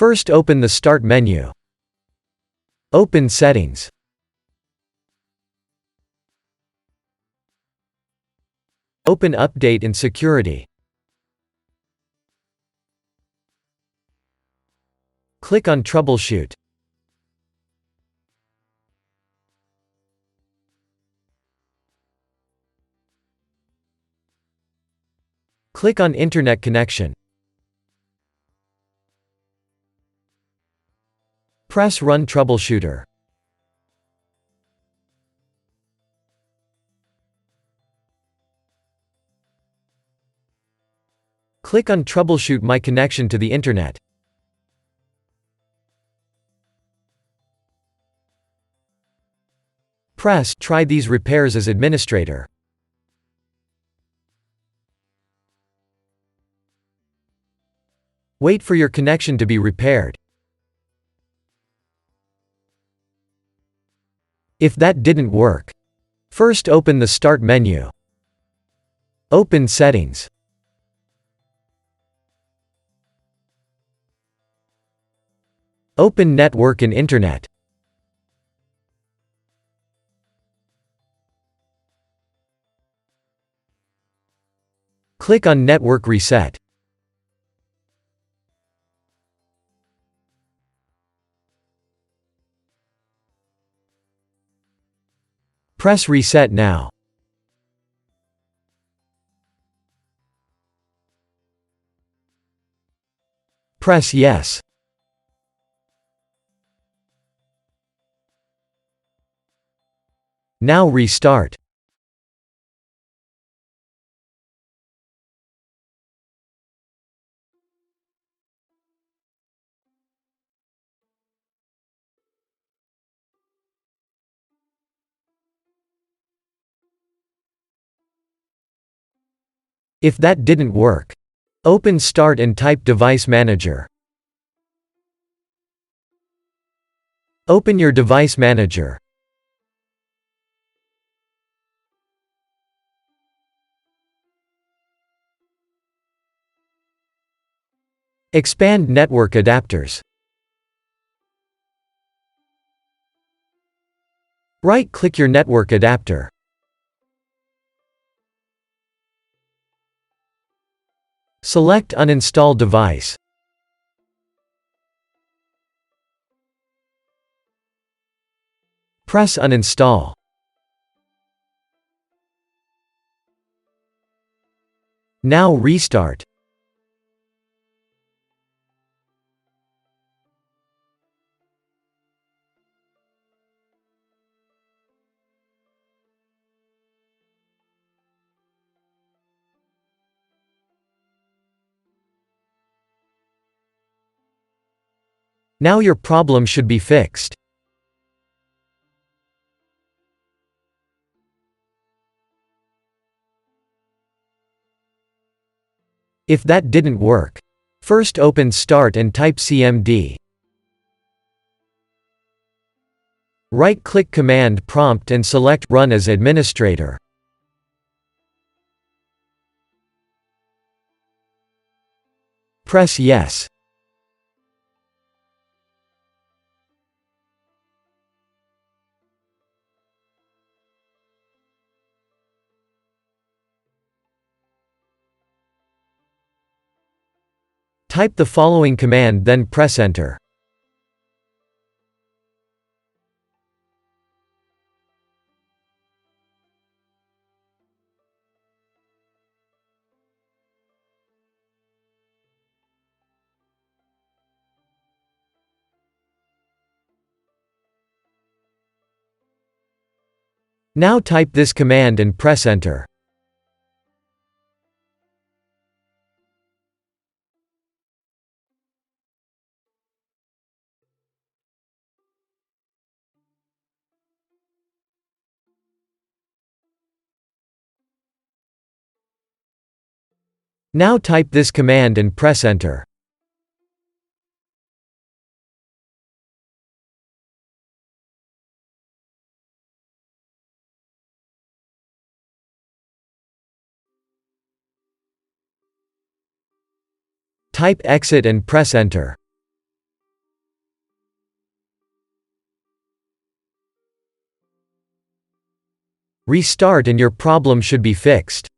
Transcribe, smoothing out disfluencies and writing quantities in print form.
First open the Start menu. Open Settings. Open Update and Security. Click on Troubleshoot. Click on Internet Connection. Press Run Troubleshooter. Click on Troubleshoot my connection to the Internet. Press Try these repairs as administrator. Wait for your connection to be repaired. If that didn't work, first open the Start menu. Open Settings. Open Network and Internet. Click on Network Reset. Press Reset now. Press Yes. Now restart. If that didn't work, open Start and type Device Manager. Open your Device Manager. Expand Network Adapters. Right-click your network adapter. Select Uninstall Device. Press Uninstall. Now restart. Now your problem should be fixed. If that didn't work, first open Start and type CMD. Right-click Command Prompt and select Run as Administrator. Press Yes. Type the following command then press Enter. Now type this command and press Enter. Now type this command and press Enter. Type Exit and press Enter. Restart and your problem should be fixed.